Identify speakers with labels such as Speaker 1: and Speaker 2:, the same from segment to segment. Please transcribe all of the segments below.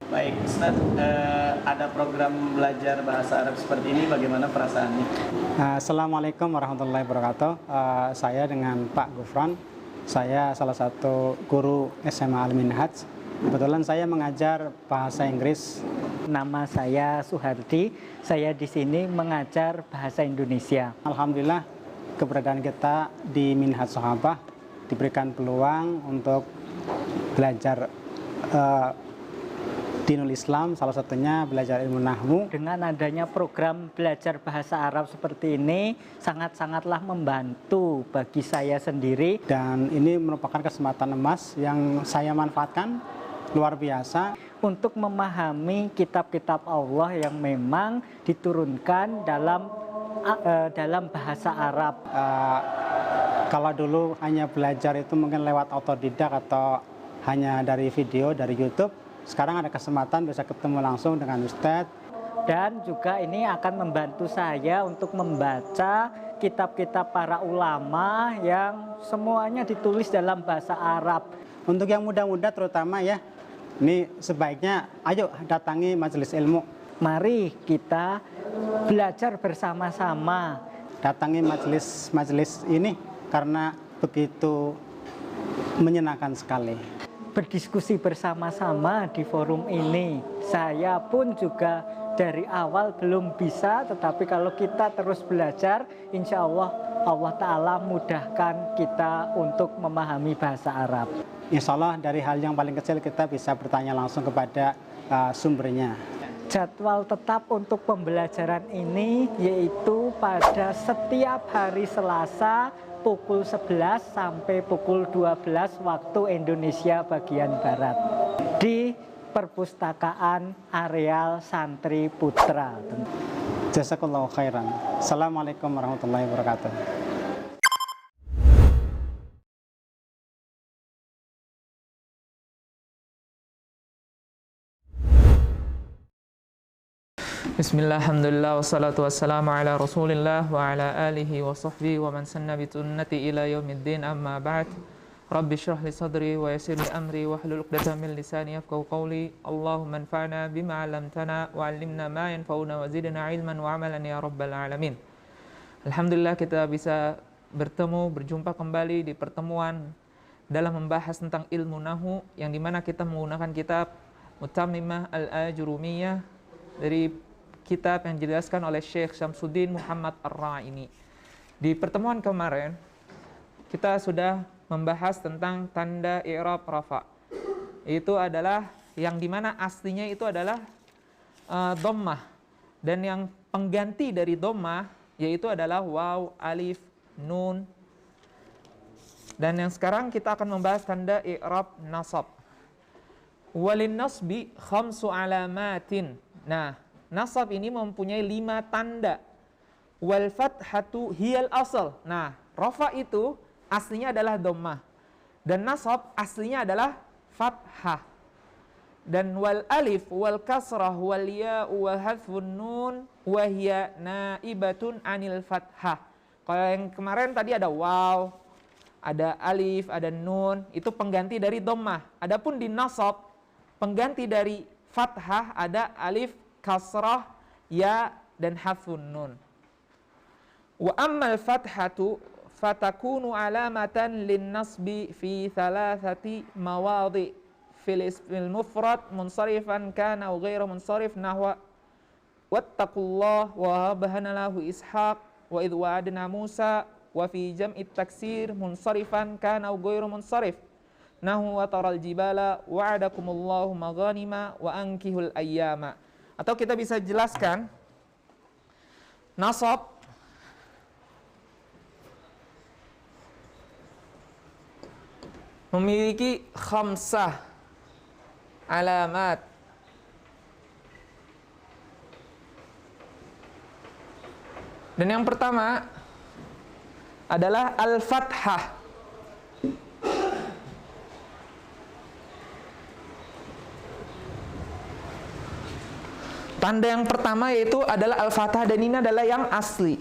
Speaker 1: Baik, Ustaz, ada program belajar bahasa Arab seperti ini, bagaimana perasaannya?
Speaker 2: Assalamualaikum warahmatullahi wabarakatuh. Saya dengan Pak Gufron. Saya salah satu guru SMA Al-Minhaj. Kebetulan saya mengajar bahasa Inggris.
Speaker 3: Nama saya Suhardi. Saya di sini mengajar bahasa Indonesia.
Speaker 2: Alhamdulillah, keberadaan kita di Minhaj Sahabah diberikan peluang untuk belajar dinul Islam, salah satunya belajar ilmu nahwu.
Speaker 3: Dengan adanya program belajar bahasa Arab seperti ini, sangat-sangatlah membantu bagi saya sendiri.
Speaker 2: Dan ini merupakan kesempatan emas yang saya manfaatkan luar biasa
Speaker 3: Untuk memahami kitab-kitab Allah yang memang diturunkan dalam bahasa Arab.
Speaker 2: Kalau dulu hanya belajar itu mungkin lewat otodidak atau hanya dari video, dari YouTube. Sekarang ada kesempatan bisa ketemu langsung dengan Ustadz.
Speaker 3: Dan juga ini akan membantu saya untuk membaca kitab-kitab para ulama yang semuanya ditulis dalam bahasa Arab.
Speaker 2: Untuk yang muda-muda terutama ya, ini sebaiknya ayo datangi majelis ilmu.
Speaker 3: Mari kita belajar bersama-sama.
Speaker 2: Datangi majelis ini karena begitu menyenangkan sekali.
Speaker 3: Berdiskusi bersama-sama di forum ini. Saya pun juga dari awal belum bisa, tetapi kalau kita terus belajar, insya Allah Allah Ta'ala mudahkan kita untuk memahami bahasa Arab.
Speaker 2: Insya Allah dari hal yang paling kecil kita bisa bertanya langsung kepada sumbernya.
Speaker 3: Jadwal tetap untuk pembelajaran ini yaitu pada setiap hari Selasa pukul 11 sampai pukul 12 waktu Indonesia bagian Barat di Perpustakaan Areal Santri Putra.
Speaker 2: Jazakallahu khairan. Assalamualaikum warahmatullahi wabarakatuh.
Speaker 4: Bismillah, alhamdulillah, wassalatu wassalamu ala rasulillah wa ala alihi wa sahbihi wa man sanna bi sunnati ila yaumiddin, amma ba'd. Rabbi shrah li sadri wa yassir li amri wa hlul 'uqdatam min lisani yafqahu qawli. Allahumma anfa'na bima 'allamtana wa 'allimna ma yanfa'una wa zidna 'ilman wa 'amalan ya rabbal alamin. Alhamdulillah kita bisa berjumpa kembali di pertemuan dalam membahas tentang ilmu nahwu, yang dimana kita menggunakan kitab Mutammimah Al-Ajurumiyah dari kitab yang dijelaskan oleh Syekh Syamsuddin Muhammad Ar-Ra'ini. Di pertemuan kemarin kita sudah membahas tentang tanda i'rab rafa. Itu adalah yang dimana aslinya itu adalah dhammah, dan yang pengganti dari dhammah yaitu adalah waw, alif, nun. Dan yang sekarang kita akan membahas tanda i'rab nasab. Walin nasbi khamsu alamatin. Nah, nasab ini mempunyai 5 tanda. Wal fathatu hiyal asal. Nah, rafa itu aslinya adalah dhammah, dan nasab aslinya adalah fathah. Dan wal alif wal kasrah wal ya wa hadfun nun wa hiya naibatun anil fathah. Kalau yang kemarin tadi ada waw, ada alif, ada nun, itu pengganti dari dhammah. Adapun di nasab, pengganti dari fathah ada alif, kasrah, ya, dan hadfun nun. Wa ammal fathatu fatakunu alamatan lin nasbi fi thalathati mawadhi fil ismil mufrad munsarifan kana aw ghairu munsarif, nahwa wattaqullah wa habana lahu ishaq wa idh wa'adna Musa, wa fi jam'i taksir munsarifan kana aw ghairu munsarif, nahu wa taral jibala wa'adakumullahu maghanima wa ankihul ayyama. Atau kita bisa jelaskan, nasab memiliki khamsah alamat. Dan yang pertama adalah al-fathah. Tanda yang pertama yaitu adalah al-fathah, dan ini adalah yang asli.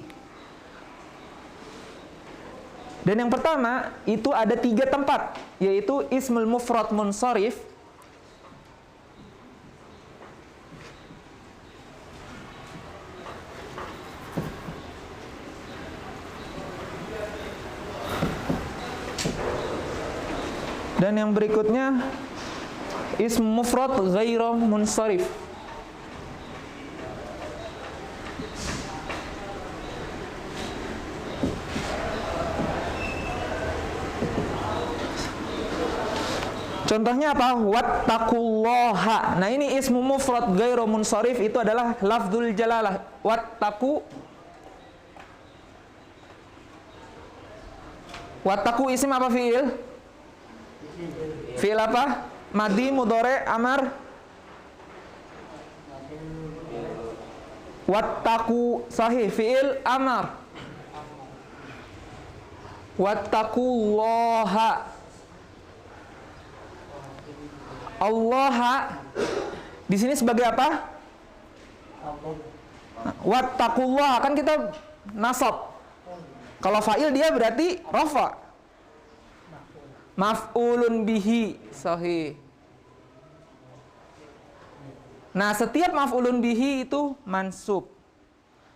Speaker 4: Dan yang pertama itu ada 3 tempat, yaitu ismul mufrad munsharif, Dan yang berikutnya ism mufrad ghairu munsharif. Contohnya apa? Wattaqullaha. Nah, ini ismu mufrad ghairu munsharif itu adalah lafdzul jalalah. Wattaqu isim apa fiil? Fiil apa? Madi, mudhari, amar. Wattaqu sahih, fiil amar. Wattaqullaha. Allah di sini sebagai apa? Wattaqullah, kan kita nasab. Kalau fa'il dia berarti rafa. Maf'ulun bihi, sahih. Nah, setiap maf'ulun bihi itu mansub.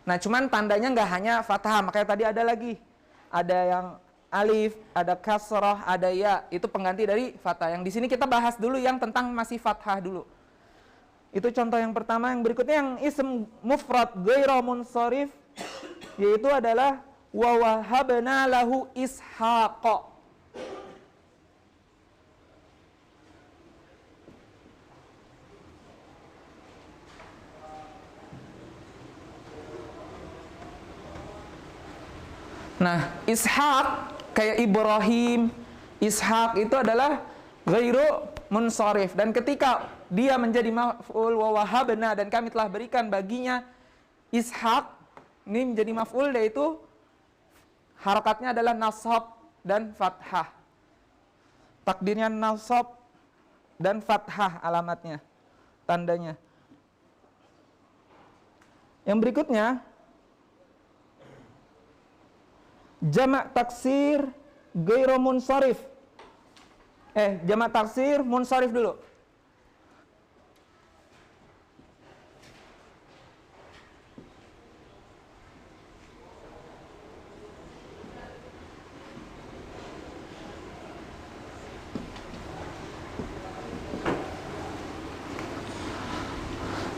Speaker 4: Nah, cuman tandanya nggak hanya fathah, makanya tadi ada lagi. Ada yang alif, ada kasrah, ada ya, itu pengganti dari fathah. Yang di sini kita bahas dulu yang tentang masih fathah dulu. Itu contoh yang pertama. Yang berikutnya yang ism mufrad ghairu munsharif, yaitu adalah wa wahabna lahu ishaq. Nah, ishaq kayak Ibrahim, Ishak itu adalah ghairu munsharif, dan ketika dia menjadi maf'ul wa wahabna dan kami telah berikan baginya Ishak, ini menjadi maf'ul, yaitu harakatnya adalah nasab dan fathah. Takdirnya nasab dan fathah alamatnya, tandanya. Yang berikutnya jamak taksir ghairu munsharif. Jamak taksir munsharif dulu.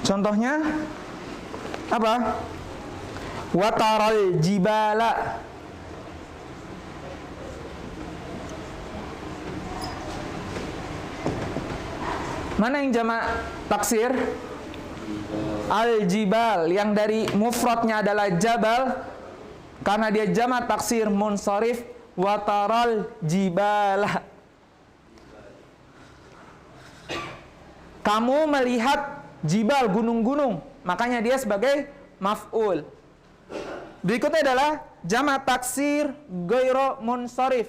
Speaker 4: Contohnya apa? Wataral jibala. Mana yang jamak taksir? Al-jibal, yang dari mufradnya adalah jabal, karena dia jamak taksir munsharif, wataral jibala. Kamu melihat jibal, gunung-gunung, makanya dia sebagai maf'ul. Berikutnya adalah jamak taksir ghairu munsharif.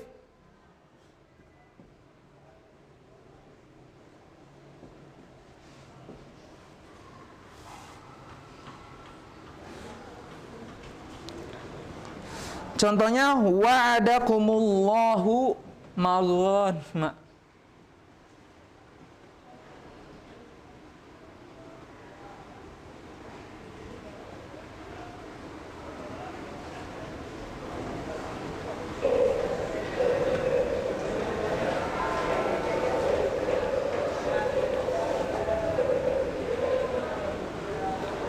Speaker 4: Contohnya wa'adakumullahu maghanima.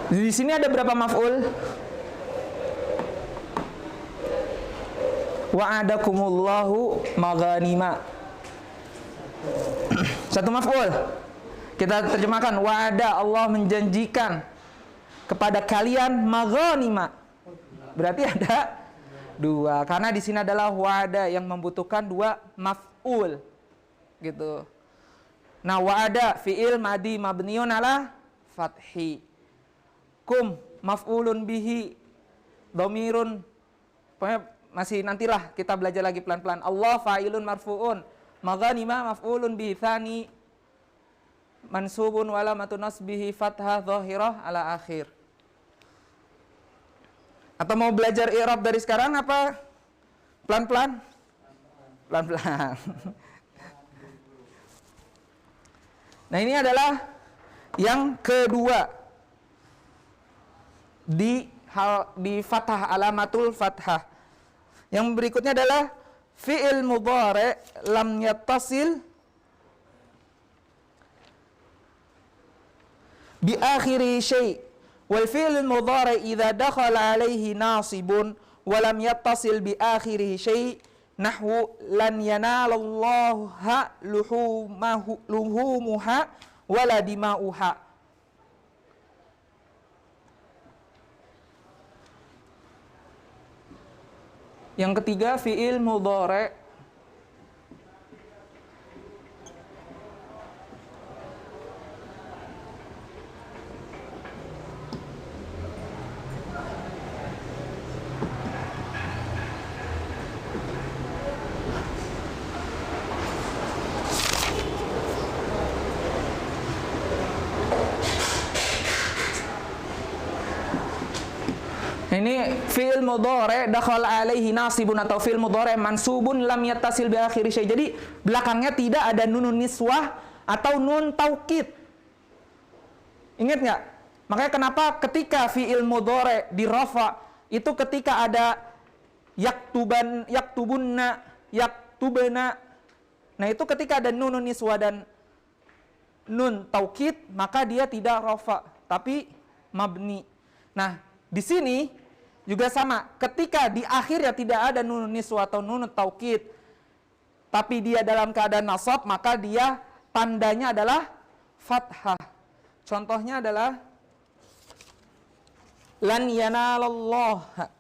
Speaker 4: Di sini ada berapa maf'ul? Wa'adakumullahu maghanima. Satu maf'ul. Kita terjemahkan, wa'ada, Allah menjanjikan kepada kalian maghanima. Berarti ada dua, karena di sini adalah wa'ada yang membutuhkan dua maf'ul. Gitu. Nah, wa'ada fi'il madi mabniun ala fathi. Kum maf'ulun bihi dhamirun. Pokoknya masih nantilah kita belajar lagi pelan-pelan. Allah fa'ilun marfu'un, maghanima maf'ulun bihi tsani mansubun wa alamatun nasbihi fathah dhahirah ala akhir. Atau mau belajar i'rab dari sekarang apa pelan-pelan? Pelan-pelan. Nah, ini adalah yang kedua di fathah, alamatul fathah. Yang berikutnya adalah fi'il mudhari lam yattasil
Speaker 5: bi akhiri syai'. Wal fi'l mudhari' idza dakhala 'alaihi nasibun wa lam yattasil bi akhirihi syai' nahwu lan yanalallaha luhumuha wala dima'uha. Yang ketiga fi'il mudhari'. Ini fi'il mudhari' dakhala alaihi nasibun atau fi'il mudhari' mansubun lam yattasil bi akhiri syai'. Jadi belakangnya tidak ada nunun niswah atau nun taukid. Ingat nggak? Makanya kenapa ketika fi'il mudhari' dirafa itu ketika ada yaktubunna, yaktubna. Nah, itu ketika ada nunun niswah dan nun taukid, maka dia tidak rafa tapi mabni. Nah, di sini juga sama, ketika di akhirnya tidak ada nun niswah atau nun taukid, tapi dia dalam keadaan nasab, maka dia tandanya adalah fathah. Contohnya adalah lan yanalallaha.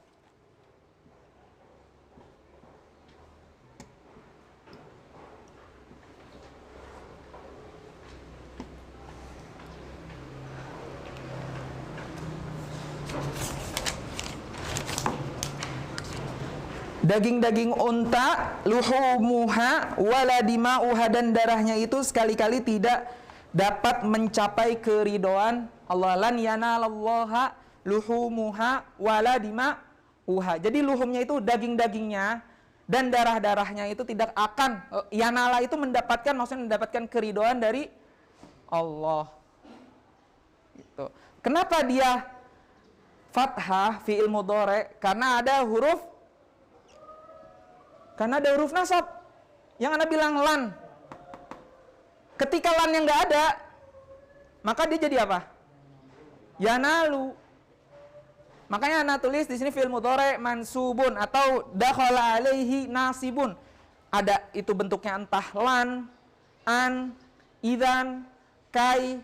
Speaker 5: Daging-daging unta, luhumuha wala dima'uha, dan darahnya itu sekali-kali tidak dapat mencapai keridhaan Allah. Lan yanalallaha luhumuha wala dima'uha. Jadi luhumnya itu daging-dagingnya dan darah-darahnya itu tidak akan, yanala itu mendapatkan, maksudnya mendapatkan keridhaan dari Allah. Gitu. Kenapa dia fathah fi'il mudhari'? Karena ada huruf nasab. Yang Anda bilang lan. Ketika lan yang nggak ada, maka dia jadi apa? Yanalu. Makanya Anda tulis di sini fi'il mudhari' mansubun atau dakhala alaihi nasibun. Ada itu bentuknya entah lan, an, idzan, kai,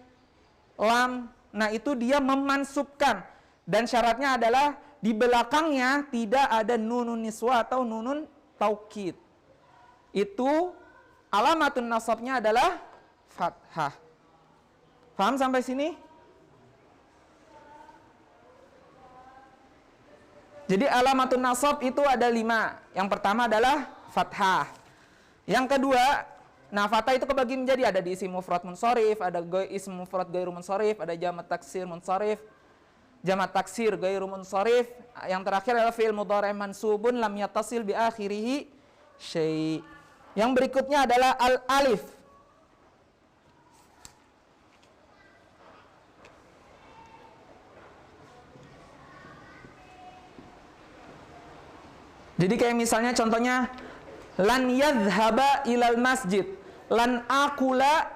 Speaker 5: lam. Nah, itu dia memansubkan. Dan syaratnya adalah di belakangnya tidak ada nunun niswah atau nunun taukid. Itu alamatun nasabnya adalah fathah. Paham sampai sini? Jadi alamatun nasab itu ada 5. Yang pertama adalah fathah. Yang kedua, nah fathah itu kebagi menjadi ada di isim mufrad munsharif, ada isim mufrad ghairu munsharif, ada jamak taksir munsharif, jamak taksir ghairu munsharif. Yang terakhir adalah fi'il mudhari' mansubun lam yattasil bi akhirihi syai'. Yang berikutnya adalah al-alif. Jadi kayak misalnya contohnya lan yadhhaba ilal masjid, lan akula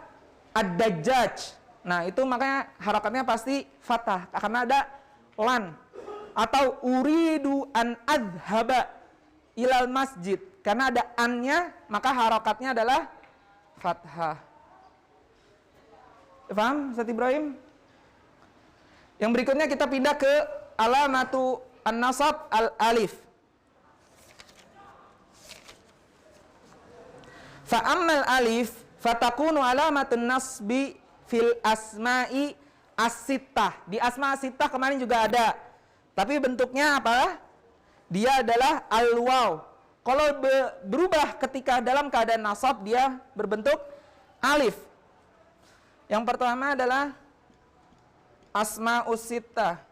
Speaker 5: ad-dajjaj. Nah, itu makanya harakatnya pasti fathah karena ada lan. Atau uridu an adhaba ilal masjid, karena ada annya, maka harakatnya adalah fathah. Paham Ustaz Ibrahim? Yang berikutnya kita pindah ke alamatu an-nasab al-alif. Fa'ammal alif fatakunu alamatun nasbi fil asma'i as-sittah. Di asma as-sittah kemarin juga ada. Tapi bentuknya apa? Dia adalah al-waw. Kalau berubah ketika dalam keadaan nasab, dia berbentuk alif. Yang pertama adalah asma'us sittah.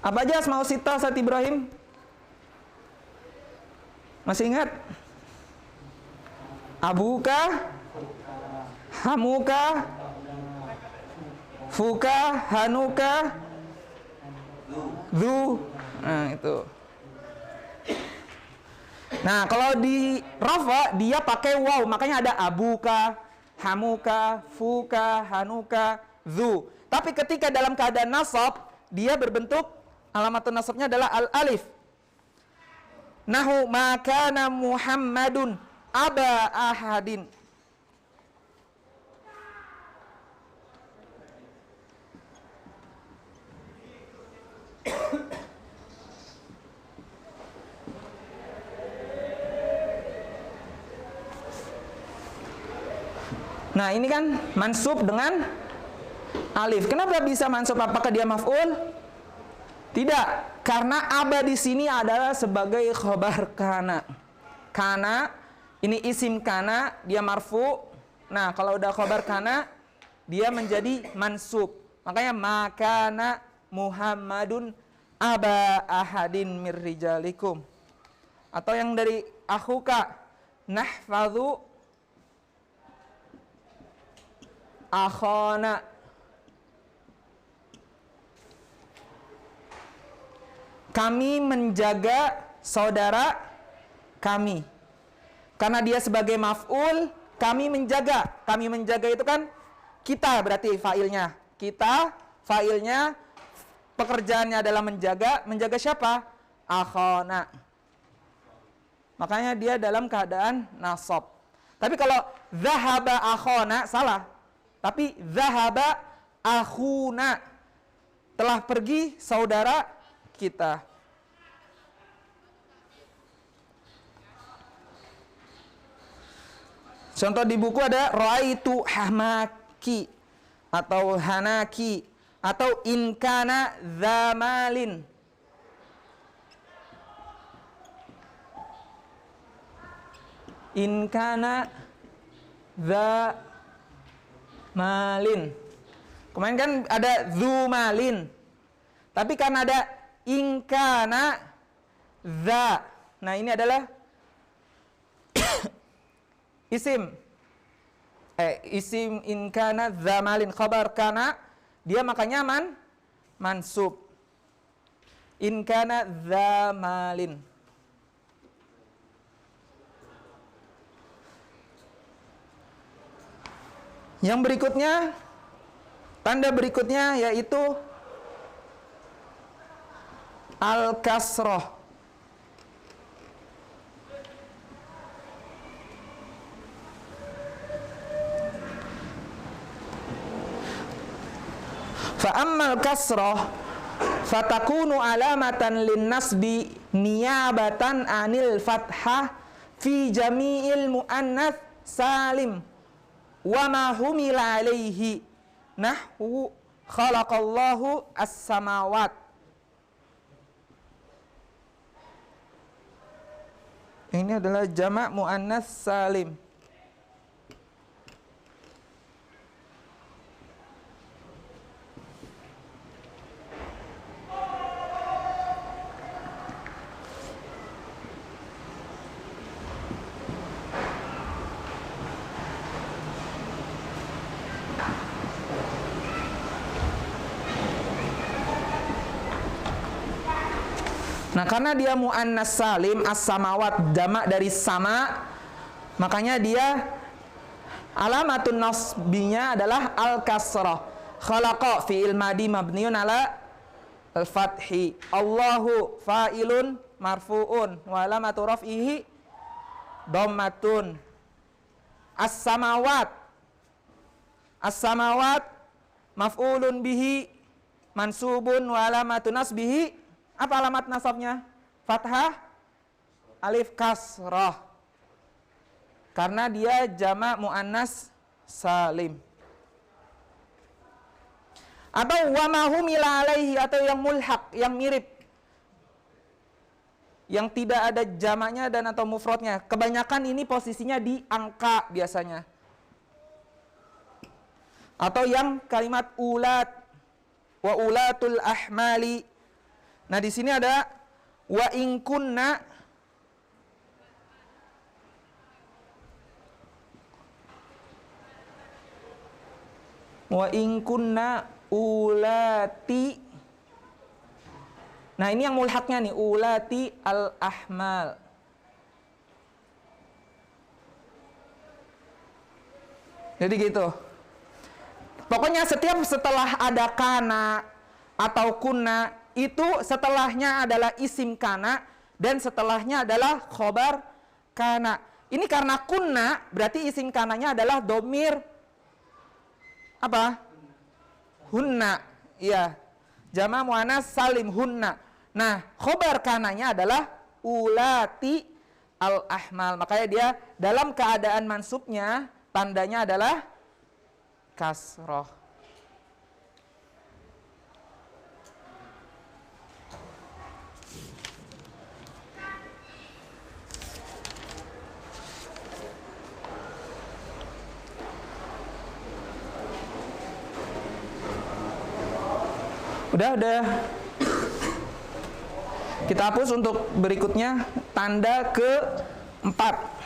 Speaker 5: Apa aja asma'us sittah, Ustaz Ibrahim? Masih ingat? Abuka, hamuka, fuka, hanuka, dhu. Nah, itu. Nah, kalau di rafa dia pakai waw, makanya ada abuka, hamuka, fuka, hanuka, zu. Tapi ketika dalam keadaan nasab, dia berbentuk alamatun nasabnya adalah al-alif. Nahu makana Muhammadun aba ahadin. Nah, ini kan mansub dengan alif. Kenapa bisa mansub? Apakah dia maf'ul? Tidak, karena aba di sini adalah sebagai khobar kana. Kana ini isim kana, dia marfu. Nah, kalau udah khobar kana, dia menjadi mansub. Makanya makana Muhammadun aba ahadin mir rijalikum. Atau yang dari akhuka, nahfadhu akhana. Kami menjaga saudara kami. Karena dia sebagai maf'ul, kami menjaga. Kami menjaga itu kan kita, berarti fa'ilnya. Kita, fa'ilnya, pekerjaannya adalah menjaga. Menjaga siapa? Akhana. Makanya dia dalam keadaan nasab. Tapi kalau zahaba akhana, salah. Tapi zahaba akhuna, telah pergi saudara kita. Contoh di buku ada ra'aitu hamaki atau hanaki atau inkana zamalin. Inkana zamalin. Kemarin kan ada zumalin. Tapi karena ada inkana za. Nah, ini adalah isim. Isim inkana zamalin, khabar kana, dia makanya mansub. Inkana zamalin. Yang berikutnya, tanda berikutnya yaitu al-kasrah. Fa'ammal kasrah fatakunu alamatan linnasbi niyabatan anil fathah fi jami'il mu'annats salim wa ma humila alaihi nahwu khalaqallahu as-samawat. Ini adalah jamak muannats salim. Nah, karena dia muannas salim, as-samawat jamak dari sama, makanya dia alamatun nasbinya adalah al-kasrah. Khalaqa fi'il madi mabniun ala al-fathi. Allahu fa'ilun marfu'un wa alamatu raf'ihi dhammatun. As-samawat, as-samawat maf'ulun bihi mansubun wa alamatu nasbihi, apa alamat nasabnya? Fathah alif kasrah. Karena dia jamak muannas salim. Atau wa ma humila alaihi, atau yang mulhaq, yang mirip, yang tidak ada jamaknya dan atau mufradnya. Kebanyakan ini posisinya di angka biasanya. Atau yang kalimat ulat, wa ulatul ahmali. Nah, di sini ada wa in kunna ulati. Nah, ini yang mulhaknya nih, ulati al-ahmal. Jadi gitu. Pokoknya setiap setelah ada kana atau kunna, itu setelahnya adalah isim kana dan setelahnya adalah khobar kana. Ini karena kunna, berarti isim kananya adalah domir apa? Hunna. Iya. Jama' muannas salim hunna. Nah, khobar kananya adalah ulati al-ahmal. Makanya dia dalam keadaan mansubnya tandanya adalah kasroh. Udah. Kita hapus untuk berikutnya tanda keempat.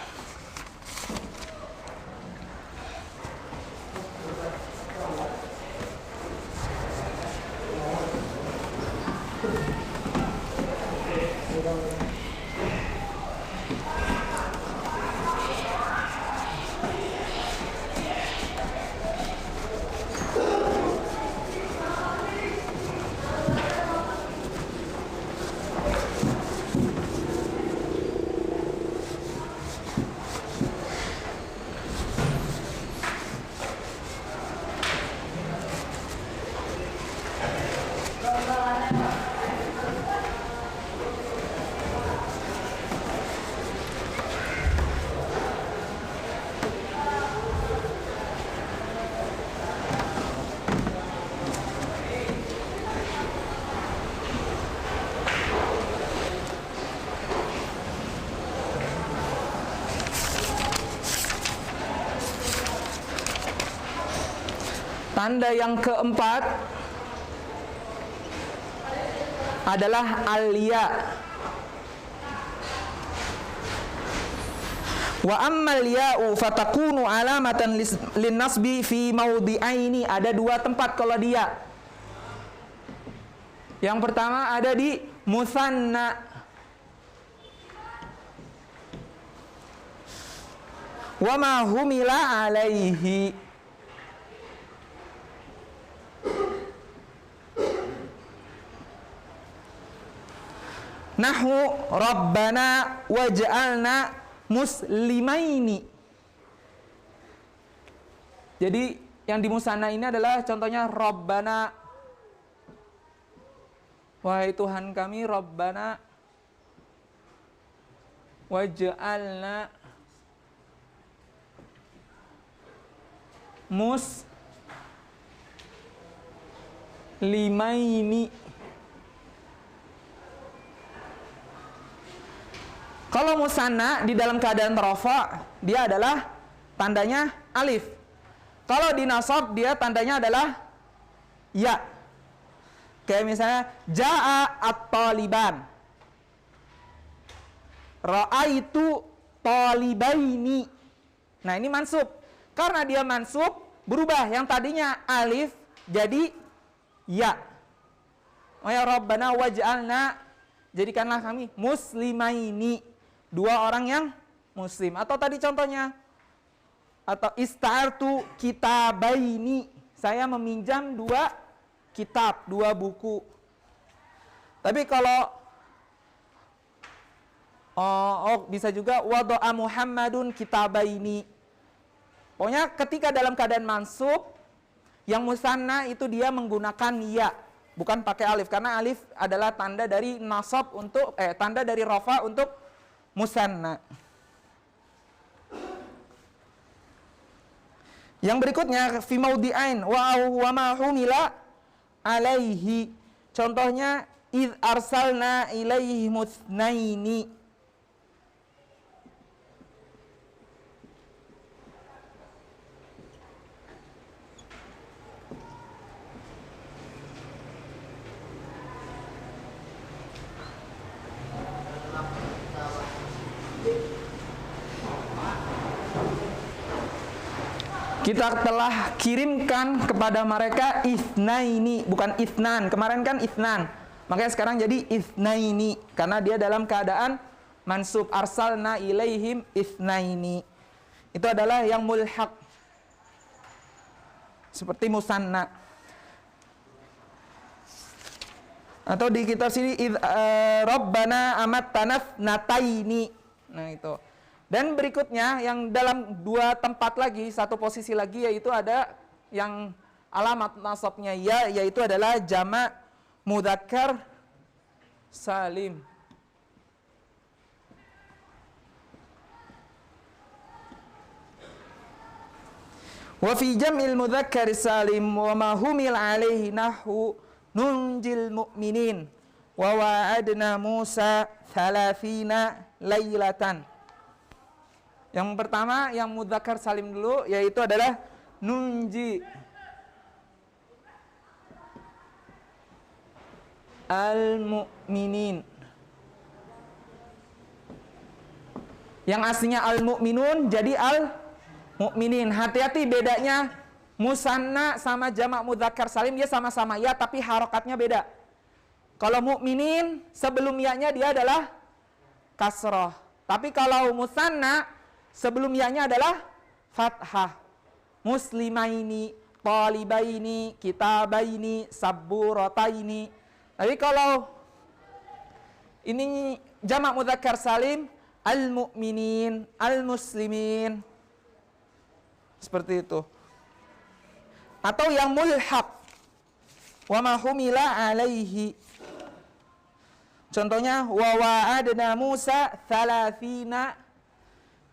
Speaker 5: Tanda yang keempat adalah al-ya. Wa ammal ya'u fatakunu alamatan lin-nasbi fi mawdi'aini. Ada dua tempat kalau dia. Yang pertama ada di musanna. Wa ma humila alaihi. Nahu rabbana waj'alna muslimaini. Jadi yang di musanna ini adalah contohnya rabbana, wahai Tuhan kami, rabbana waj'alna muslimaini. Kalau musanna di dalam keadaan rafa, dia adalah tandanya alif. Kalau di nasab, dia tandanya adalah ya. Kayak misalnya jaa at-taliban, ra'aitu talibaini. Nah, ini mansub. Karena dia mansub, berubah yang tadinya alif jadi ya. Oh ya rabbana waj'alna, jadikanlah kami muslimaini, dua orang yang muslim. Atau tadi contohnya, atau ista'artu kitabaini, saya meminjam dua kitab, dua buku. Tapi kalau bisa juga wada'a Muhammadun kitabaini. Pokoknya ketika dalam keadaan mansub, yang musanna itu dia menggunakan ya, bukan pakai alif, karena alif adalah tanda dari nasab untuk tanda dari rafa untuk musanna. Yang berikutnya fi maudi'ain wa ma humila alaihi. Contohnya id arsalna ilaihi mutsnaini. Kita telah kirimkan kepada mereka itsnaini, bukan itsnan. Kemarin kan itsnan. Makanya sekarang jadi itsnaini karena dia dalam keadaan mansub. Arsalna ilaihim itsnaini. Itu adalah yang mulhaq. seperti musanna. Atau di kitab sini Rabbana amattanaf nataini. Nah itu. Dan berikutnya yang dalam dua tempat lagi, satu posisi lagi, yaitu ada yang alamat nasabnya ya, yaitu adalah jamak mudzakkar salim. Wa fi jam'il mudzakkar salim wa ma humil alaihi nahwu nunjil mu'minin wa wa'adna Musa 30 lailatan. Yang pertama yang mudzakkar salim dulu, yaitu adalah nunji al-mu'minin. Yang aslinya al-mu'minun jadi al-mu'minin. Hati-hati bedanya musanna sama jamak mudzakkar salim, dia sama-sama ya tapi harokatnya beda. Kalau mu'minin sebelum ya-nya dia adalah kasroh. Tapi kalau musanna sebelum ya-nya adalah fathah. Muslimaini, talibaini, kitabaini, sabburataini. Tapi kalau ini jamak mudzakkar salim, al-mu'minin, al-muslimin. Seperti itu. Atau yang mulhaq, wa ma humila alaihi. Contohnya wa wa'adna Musa 30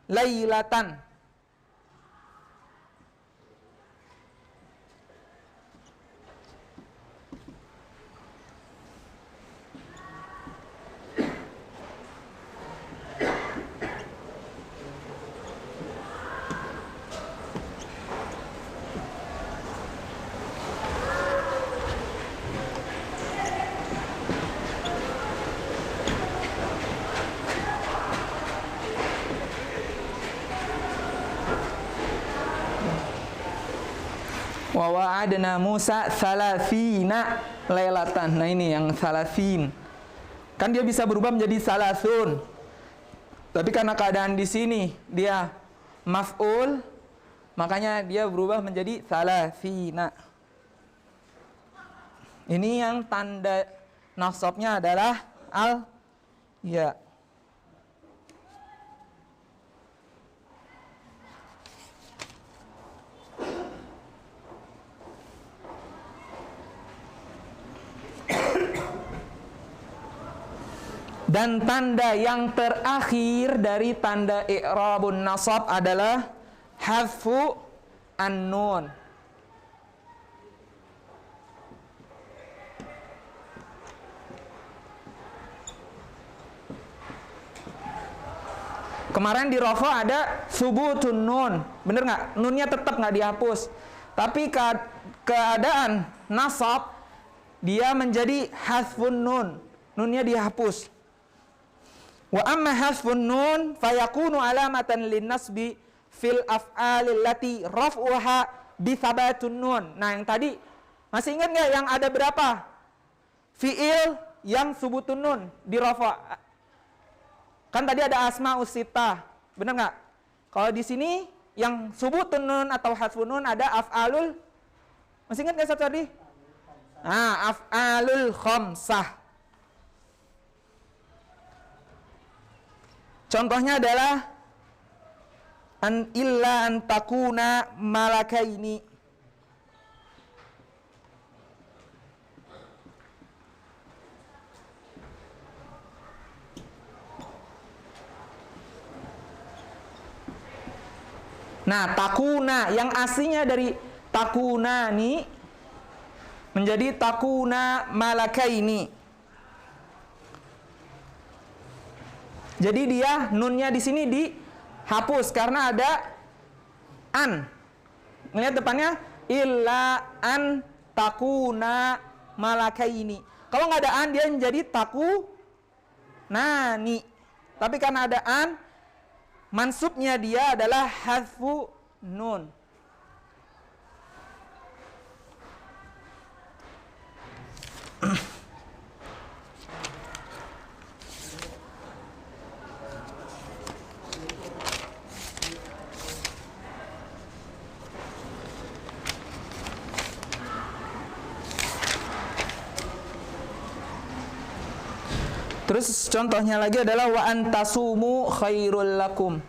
Speaker 5: lailatan. Wa wa'adna Musa 30 lailatan. Nah ini yang 30. Kan dia bisa berubah menjadi salasun. Tapi karena keadaan di sini dia maf'ul, makanya dia berubah menjadi 30. Ini yang tanda nasabnya adalah al ya. Dan tanda yang terakhir dari tanda i'rabun nasab adalah hadfu an-nun. Kemarin di rafa ada subutun nun, bener nggak? Nunnya tetap nggak dihapus. Tapi keadaan nasab dia menjadi hadfun nun, nunnya dihapus. Wa amma hasfun nun fayakunu alamatan linnasbi fil af'alil lati raf'uha bi thabatun nun. Nah, yang tadi masih ingat nggak yang ada berapa fi'il yang subutun nun di rafa'? Kan tadi ada asma'us sittah, benar nggak? Kalau di sini yang subutun nun atau hasfun nun ada af'alul, masih ingat nggak satu tadi? Nah, af'alul khamsah. Contohnya adalah an illa an takuna malakaini. Nah, takuna yang aslinya dari takuna ini menjadi takuna malakaini. Jadi dia nunnya di sini dihapus karena ada an. Lihat depannya illa an takuna malakaini. Kalau nggak ada an dia menjadi taku nani. Tapi karena ada an, mansubnya dia adalah hadfu nun. Terus contohnya lagi adalah wa antasumu khairul lakum.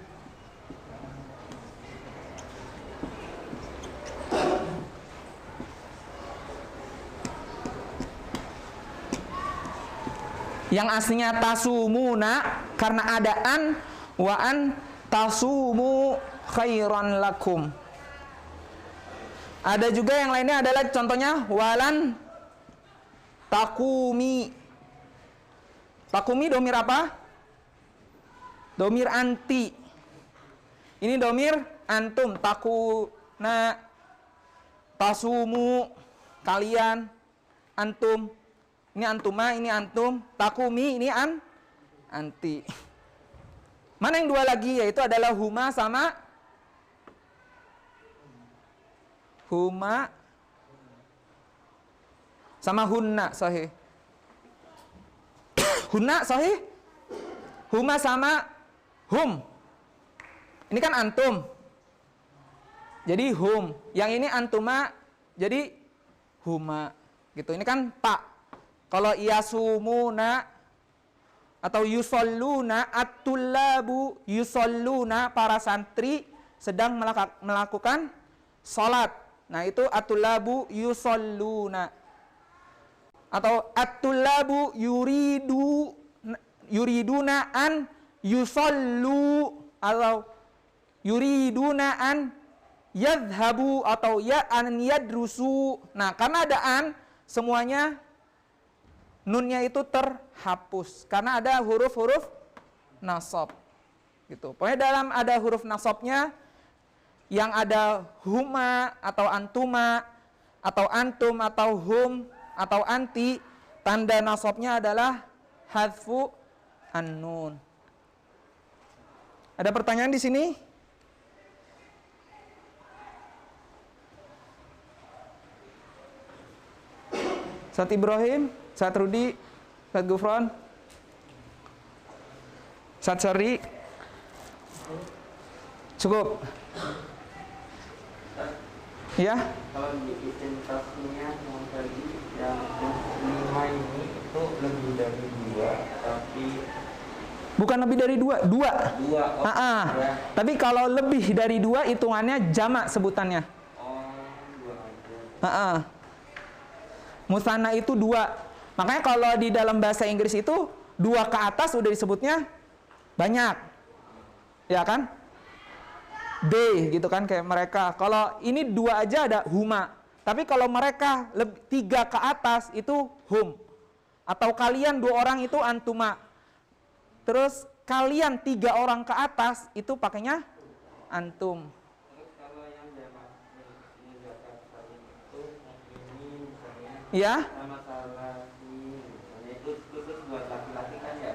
Speaker 5: Yang aslinya tasumuna karena ada an, wa an tasumu khairan lakum. Ada juga yang lainnya adalah contohnya walan takumi. Takumi domir apa? Domir anti. Ini domir antum. Takuna, tasumu, kalian, antum. Ini antuma, ini antum. Takumi, ini anti. Mana yang dua lagi? Yaitu adalah huma sama huma sama hunna, sahih. Hunna, sahih. Huma sama hum. Ini kan antum. Jadi hum. Yang ini antuma, jadi huma. Gitu. Ini kan pak. Kalau yasumuna atau yusalluna, at-tullabu yusalluna, para santri sedang melakukan salat. Nah, itu at-tullabu yusalluna. Atau at-tullabu yuriduna an yusallu, atau yuriduna an yadhhabu, atau ya an yadrusu. Nah, karena ada an, semuanya nunnya itu terhapus karena ada huruf-huruf nasab gitu. Pokoknya dalam ada huruf nasabnya yang ada huma atau antuma atau antum atau hum atau anti, tanda nasabnya adalah hadfu an-nun. Ada pertanyaan di sini? Ustaz Ibrahim, Ustaz Rudi, Ustaz Gufron, Ustaz Syari. Cukup. Ya?
Speaker 6: Kalau di isim tasniah yang tadi yang 5 ini itu lebih dari 2, tapi
Speaker 5: bukan lebih dari 2, 2.
Speaker 6: 2. Oh, ya.
Speaker 5: Tapi kalau lebih dari 2 hitungannya jamak sebutannya.
Speaker 6: Oh, 2 aja.
Speaker 5: Musanna itu 2. Makanya kalau di dalam bahasa Inggris itu 2 ke atas udah disebutnya banyak. Ya kan? They gitu kan, kayak mereka. Kalau ini 2 aja ada huma. Tapi kalau mereka 3 ke atas itu hum. Atau kalian 2 orang itu antuma. Terus kalian 3 orang ke atas itu pakainya antum.
Speaker 6: Terus kalau yang jamak muzakkar salim itu ini misalnya
Speaker 5: Ya?
Speaker 6: masalah ini misalnya itu khusus buat laki-laki kan ya?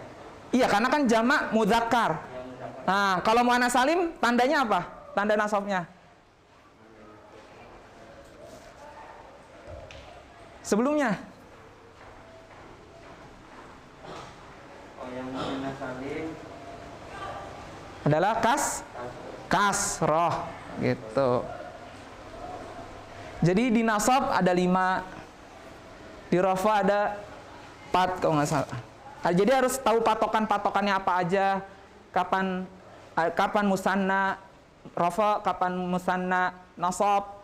Speaker 5: Iya, karena kan jamak muzakkar.
Speaker 6: Yang muzakkar.
Speaker 5: Nah, kalau muannas salim tandanya apa? Tanda nasabnya. Sebelumnya.
Speaker 6: Oh, yang muannas salim
Speaker 5: Adalah kasroh gitu. Jadi di nasab ada 5, di rafa ada 4 kalau nggak salah. Jadi harus tahu patokannya apa aja, kapan musanna rafa, kapan musanna nasab.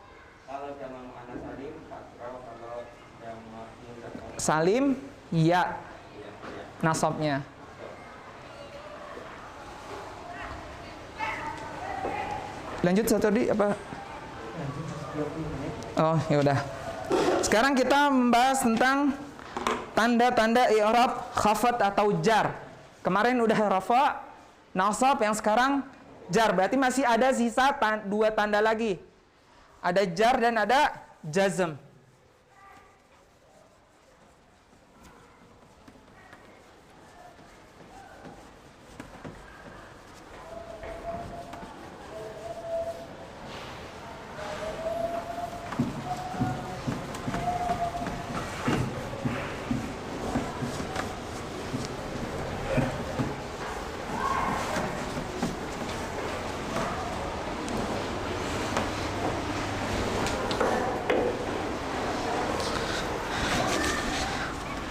Speaker 6: kalau jamak muannas salim kasroh, kalau jamak muzakkar
Speaker 5: Salim ya
Speaker 6: ya.
Speaker 5: nasabnya. Lanjut satu tadi apa? Oh, ya udah. Sekarang kita membahas tentang tanda-tanda i'rab khafat atau jar. Kemarin udah rafa, nasab, yang sekarang jar. Berarti masih ada sisa 2 tanda lagi. Ada jar dan ada jazm.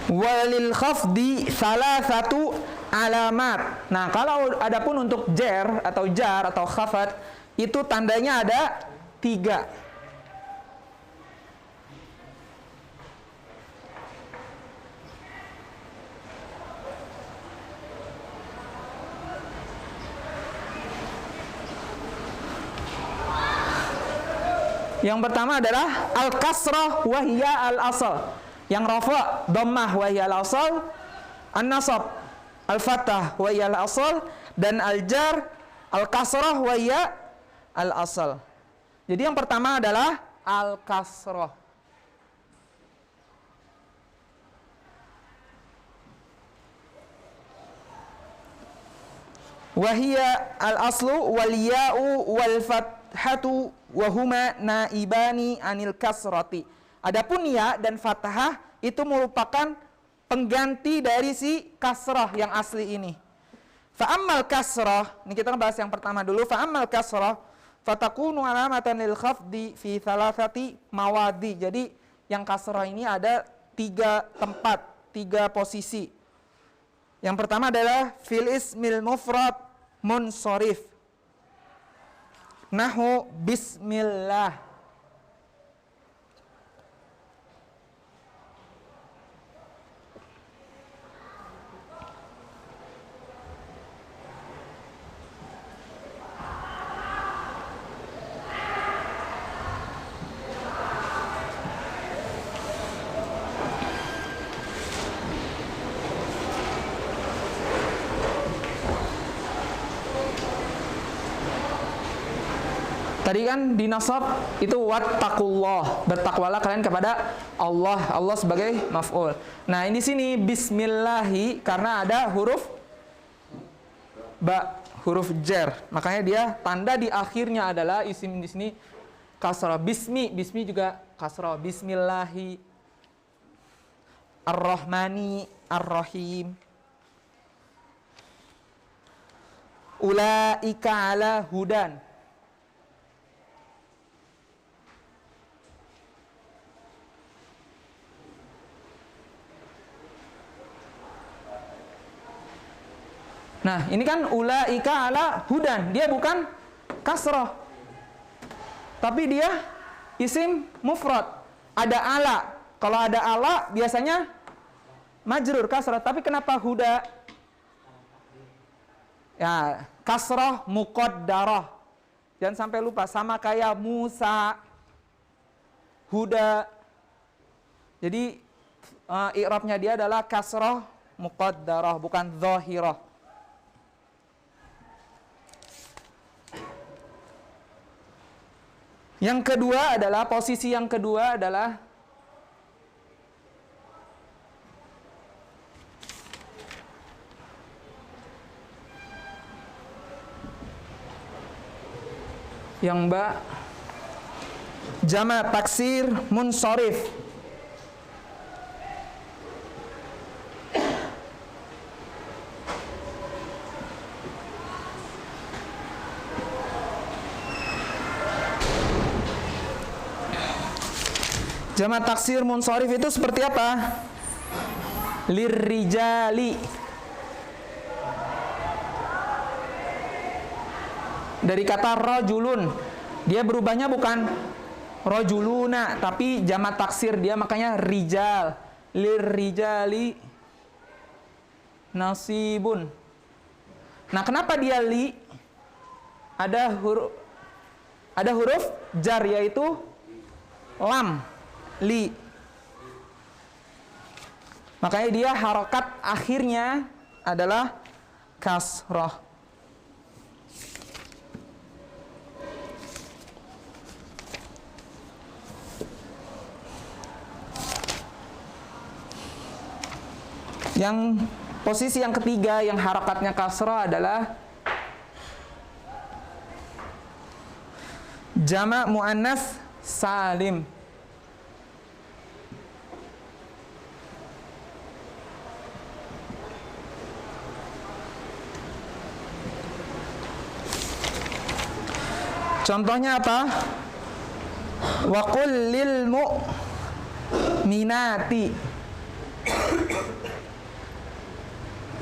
Speaker 5: Walil khafdi salah satu alamat. Nah, kalau adapun untuk jar atau khafat itu tandanya ada 3. Yang pertama adalah al-kasrah wa hiya al-asal. Yang rafa dhammah wa hiya al-asal, an-nasab al-fathah wa hiya al-asal, dan al-jar al-kasrah wa hiya al-asal. Jadi yang pertama adalah al-kasrah. Wa hiya al-aslu wal ya'u wal fathatu wa huma naibani anil kasrati. Adapun ya dan fathah itu merupakan pengganti dari si kasrah yang asli ini. Fa ammal kasrah, ini kita bahas yang pertama dulu. Fa ammal kasrah fatakunu alamatan lil khafdi fi thalathati mawadi. Jadi yang kasrah ini ada 3 tempat, 3 posisi. Yang pertama adalah fil ismil mufrad munsharif. Nahu bismillah. Tadi kan di nasab itu wattaqullah, bertakwalah kalian kepada Allah, Allah sebagai maf'ul. Nah, ini sini bismillahi karena ada huruf ba, huruf jar. Makanya dia tanda di akhirnya adalah isim di sini kasrah. Bismi juga kasrah. Bismillahi ar-rahmani ar-rahim. Ulaika ala hudan. Nah, ini kan ulaika ala hudan. Dia bukan kasrah. Tapi dia isim mufrad. Ada ala. Kalau ada ala biasanya majrur kasrah. Tapi kenapa huda? Ya, kasrah muqaddarah. Jangan sampai lupa, sama kayak Musa, huda. Jadi i'rabnya dia adalah kasrah muqaddarah, bukan zahirah. Yang kedua adalah, posisi yang kedua adalah yang ba jama' taksir munsharif. Jama' taksir munsharif itu seperti apa? Lirrijali. Dari kata rajulun. Dia berubahnya bukan rajuluna, tapi jama' taksir dia, makanya rijal. Lirrijali nasibun. Nah, kenapa dia li? Ada huruf jar, yaitu lam. Li. Makanya dia harokat akhirnya adalah kasrah. Yang posisi yang ketiga yang harokatnya kasrah adalah jama' muannas salim. Contohnya apa? Wa qul lil mu'minati.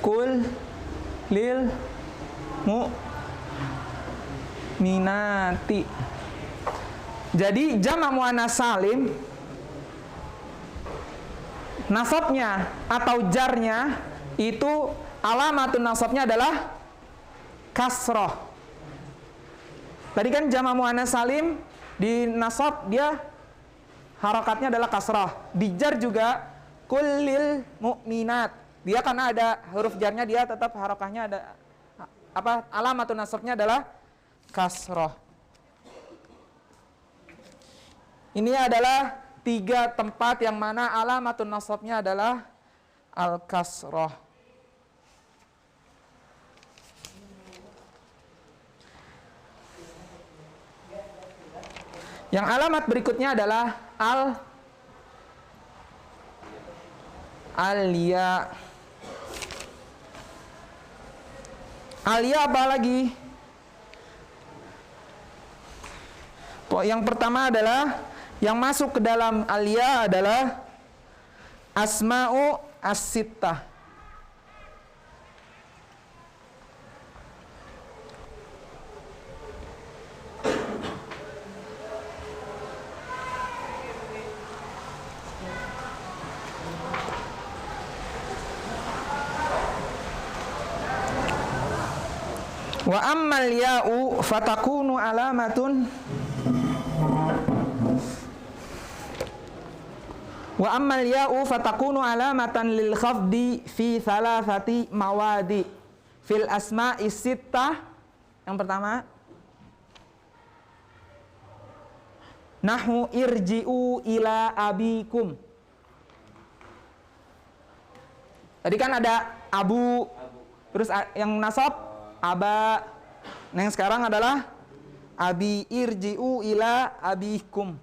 Speaker 5: Kul lil mu'minati. Jadi jamak muannas salim nasabnya atau jarnya itu alamatun nasabnya adalah kasroh. Tadi kan jamak muannas salim di nasab dia harakatnya adalah kasroh. Di jar juga kullil mu'minat. Dia karena ada huruf jarnya dia tetap harakatnya ada alamatun nasabnya adalah kasroh. Ini adalah 3 tempat yang mana alamatun nasabnya adalah al-kasroh. Yang alamat berikutnya adalah al-ya. Al-ya apa lagi? Yang pertama adalah yang masuk ke dalam al-ya adalah asma'u as-sittah. Wa ammal ya'u fatakunu alamatun Wa ammal ya'u fatakunu alamatan lil khafdi fi thalathati mawadi fil asma'i sittah. Yang pertama nahu irji'u ila abikum. Tadi kan ada abu. Terus yang nasab aba. Nah, yang sekarang adalah abi irji'u ila abikum.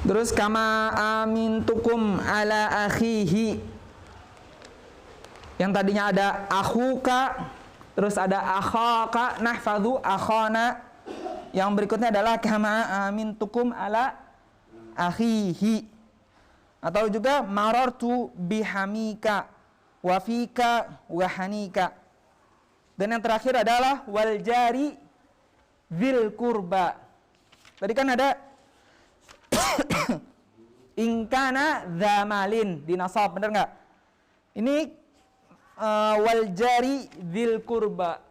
Speaker 5: Terus kama amintukum ala akhihi. Yang tadinya ada akhuka, terus ada akhaka, nahfadhu akhana. Yang berikutnya adalah kama amintukum ala akhihi. Atau juga marartu bihamika wafika wahanika. Dan yang terakhir adalah wal jari dzil qurba. Tadi kan ada ingkana dzamalin di nasab, benar nggak? Ini wal jari dzil qurba.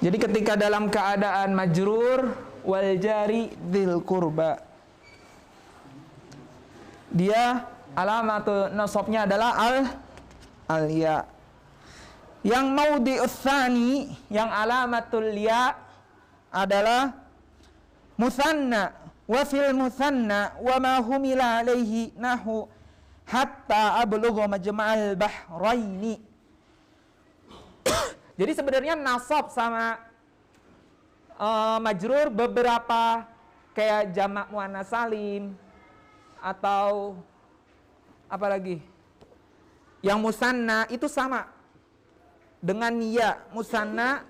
Speaker 5: Jadi ketika dalam keadaan majrur wal jari dzil qurba, dia alamat nasabnya adalah al-ya. Yang maudhi'us tsani, yang alamatul ya adalah musanna wa fil musanna wa ma humila alaihi nahu hatta ablugha majma'al bahraini. Jadi sebenarnya nasab sama majrur beberapa kayak jamak muannas salim atau apa lagi? Yang musanna itu sama dengan ya, musanna.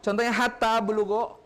Speaker 5: Contohnya hatta bulugho.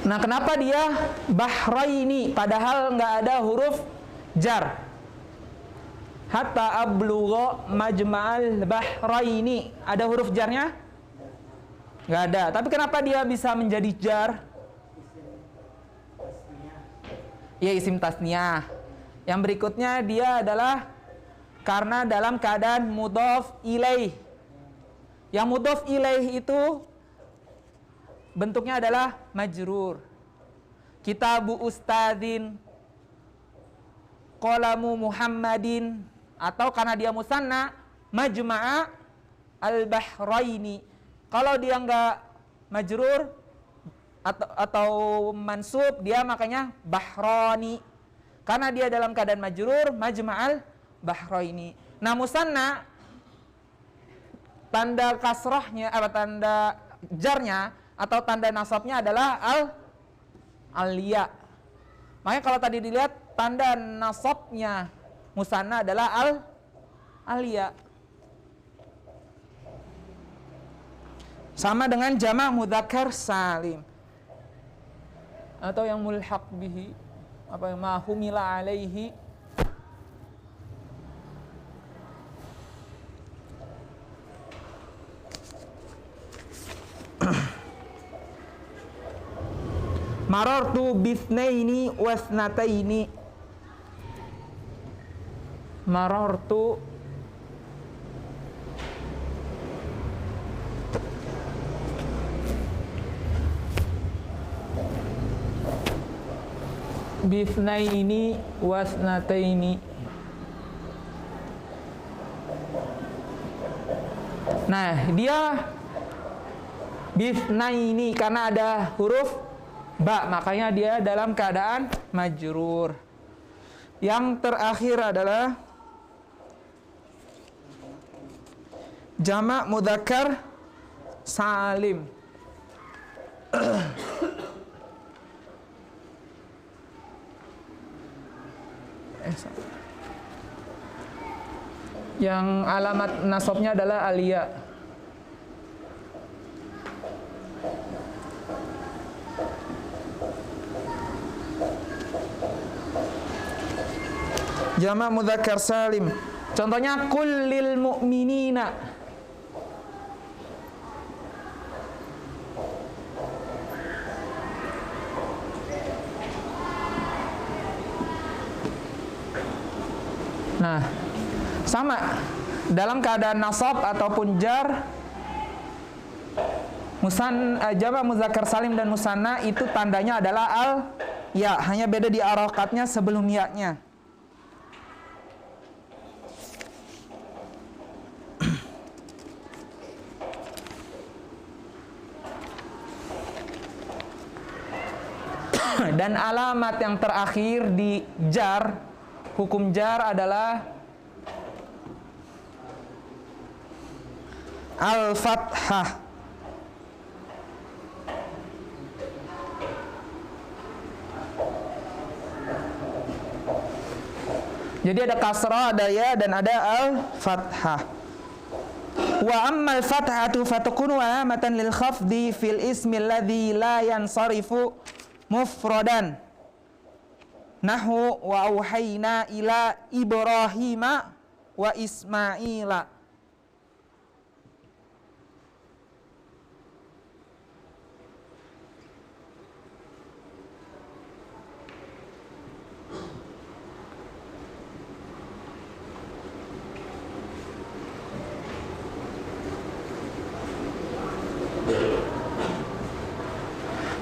Speaker 5: Nah, kenapa dia bahraini padahal nggak ada huruf jar? Hatta ablugha majma'al bahraini. Ada huruf jarnya? Nggak ada. Tapi kenapa dia bisa menjadi jar? Ya, isim tasniyah. Yang berikutnya dia adalah karena dalam keadaan mudhaf ilaih. Yang mudhof ilaih itu bentuknya adalah majrur. Kitabu ustadzin, qalamu Muhammadin, atau karena dia musanna majma'a al-bahraini. Kalau dia enggak majrur atau mansub, dia makanya bahrani. Karena dia dalam keadaan majrur, majma'al bahraini. Nah, musanna tanda kasrahnya tanda jarnya atau tanda nasabnya adalah al-ya. Makanya kalau tadi dilihat tanda nasabnya musanna adalah al-ya. Sama dengan jamak mudzakkar salim. Atau yang mulhaq bihi, apa yang mahumila alaihi. Marartu bithnaini wasnataini. Marartu bithnaini wasnataini. Nah, dia bithnaini karena ada huruf ba, makanya dia dalam keadaan majrur. Yang terakhir adalah jamak mudzakkar salim. Yang alamat nasabnya adalah aliyah. Jamak mudzakkar salim. Contohnya kullil mu'minina. Nah, sama dalam keadaan nasab ataupun jar, jamak mudzakkar salim dan musanna itu tandanya adalah al-ya, hanya beda di harokatnya sebelum ya-nya. Dan alamat yang terakhir di jar, hukum jar adalah al-fathah. Jadi ada kasrah, ada ya, dan ada al-fathah. Wa ammal fathatu fatakunu alamatan lil khafdi fil ismi alladhi la yansarifu mufradan. Nahu wa auhayna ila Ibrahima wa Ismaila.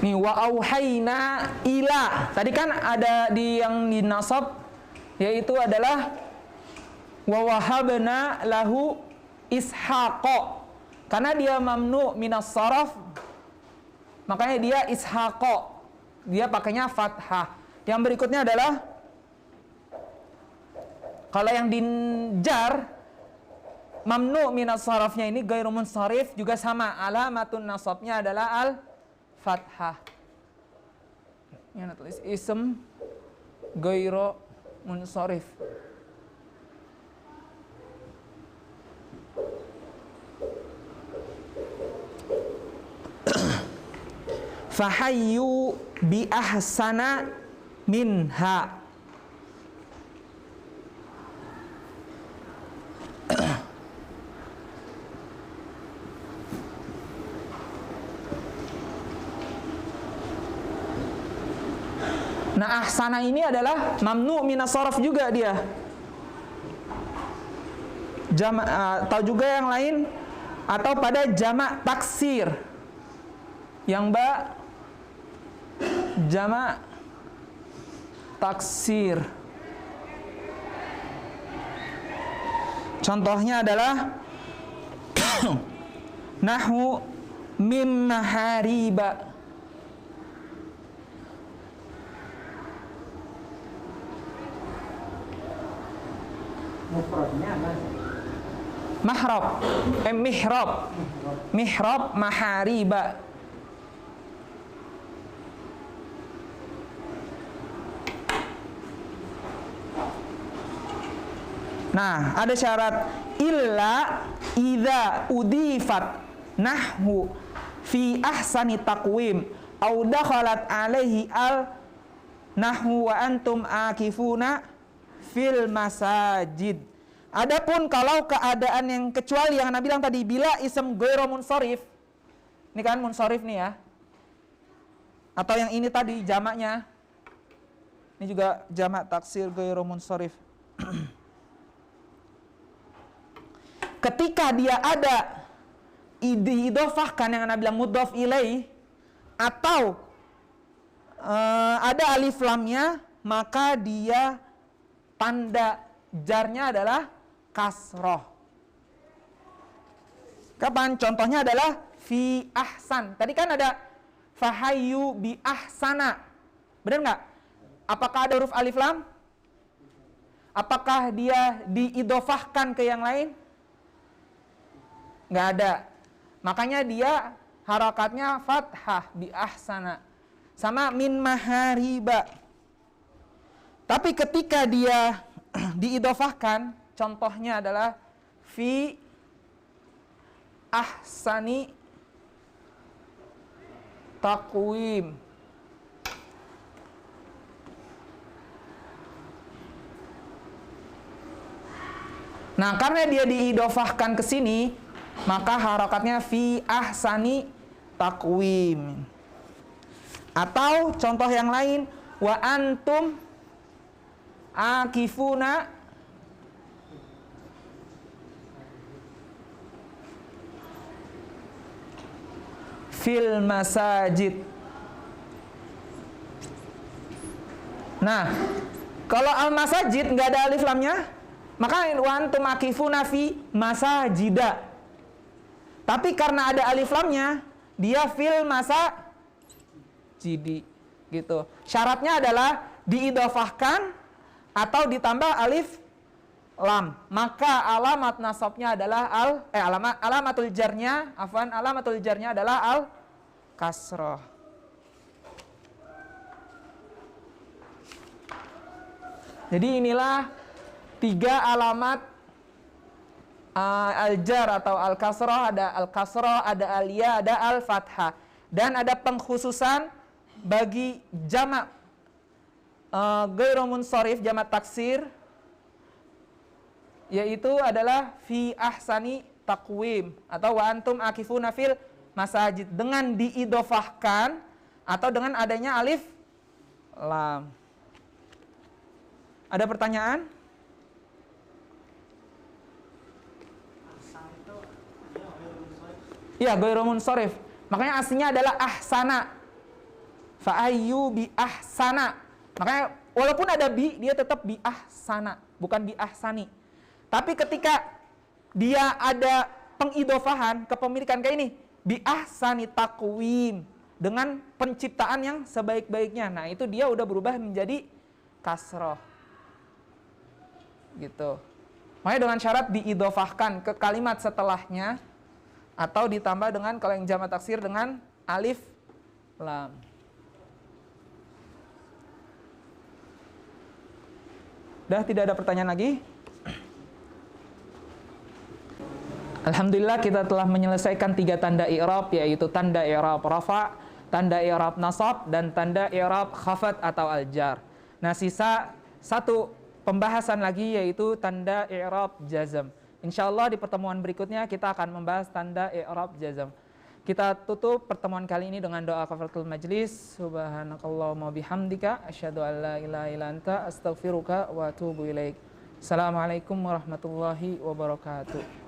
Speaker 5: Nih wa auhayna ila. Tadi kan ada di yang dinasab yaitu adalah wa wahabna lahu ishaqa. Karena dia mamnu minas saraf, makanya dia ishaqa. Dia pakainya fathah. Yang berikutnya adalah kalau yang dijar mamnu minas sarafnya ini ghairu munsharif juga sama, alamatun nasabnya adalah al-fathah. Ini ada tulis ism ghairu munsharif. Fahayyu bi ahsana minha. Nah, ahsana ini adalah mamnu minas saraf juga dia. Tahu juga yang lain atau pada jamak taksir. Yang ba jamak taksir. Contohnya adalah nahwu mim mahariba. Mahrab, mihrab mahariba. Nah, ada syarat illa idza udifat nahwu fi ahsani taqwim au dakhalat alaihi al nahwu wa antum akifuna fil masajid. Adapun kalau keadaan yang kecuali yang Nabi bilang tadi, bila ism ghairu munsharif. Ini kan munsharif nih ya. Atau yang ini tadi jamaknya. Ini juga jamak taksir ghairu munsharif. Ketika dia ada diidhofahkan yang Nabi bilang mudhof ilaih atau ada alif lamnya, maka dia tanda jarnya adalah kasroh. Kapan? Contohnya adalah fi ahsan. Tadi kan ada fahayu bi ahsana. Benar nggak? Apakah ada huruf alif lam? Apakah dia diidhofahkan ke yang lain? Nggak ada. Makanya dia harakatnya fathah bi ahsana. Sama min mahariba. Tapi ketika dia diidhofahkan, contohnya adalah fi ahsani taqwim. Nah, karena dia diidhofahkan ke sini, maka harakatnya fi ahsani taqwim. Atau contoh yang lain, wa antum akifuna fil masajid. Nah, kalau al masajid nggak ada alif lamnya, maka wa antum akifuna fi masajida. Tapi karena ada alif lamnya, dia fil masajidi gitu. Syaratnya adalah diidhofahkan atau ditambah alif lam. Maka alamat nasabnya adalah alamatul jarnya adalah al kasroh. Jadi inilah 3 alamat al-jar atau al-kasrah. Ada al-kasrah, ada al-ya, ada al-fathah. Dan ada pengkhususan bagi jamak ghairu munsharif, jamak taksir, yaitu adalah fi ahsani taqwim atau wa antum akifuna fil masajid, dengan diidhofahkan atau dengan adanya alif lam. Ada pertanyaan? Iya, ghairu munsharif. Makanya aslinya adalah ahsana. Fa'ayyu bi ahsana. Makanya walaupun ada bi, dia tetap bi ahsana, bukan bi ahsani. Tapi ketika dia ada pengidhofahan, kepemilikan kayak ini, bi ahsani taqwim, dengan penciptaan yang sebaik-baiknya. Nah, itu dia udah berubah menjadi kasroh. Gitu. Makanya dengan syarat diidhofahkan ke kalimat setelahnya, atau ditambah dengan kalau yang jamak taksir dengan alif lam. Dah tidak ada pertanyaan lagi? Alhamdulillah kita telah menyelesaikan 3 tanda i'rab, yaitu tanda i'rab rafa, tanda i'rab nasab, dan tanda i'rab khafat atau al-jar. Nah, sisa 1 pembahasan lagi, yaitu tanda i'rab jazm. Insyaallah di pertemuan berikutnya kita akan membahas tanda i'rab jazm. Kita tutup pertemuan kali ini dengan doa kafaratul majlis. Subhanakallahumma bihamdika asyhadu an la ilaha illa anta astaghfiruka wa atubu ilaik. Assalamualaikum warahmatullahi wabarakatuh.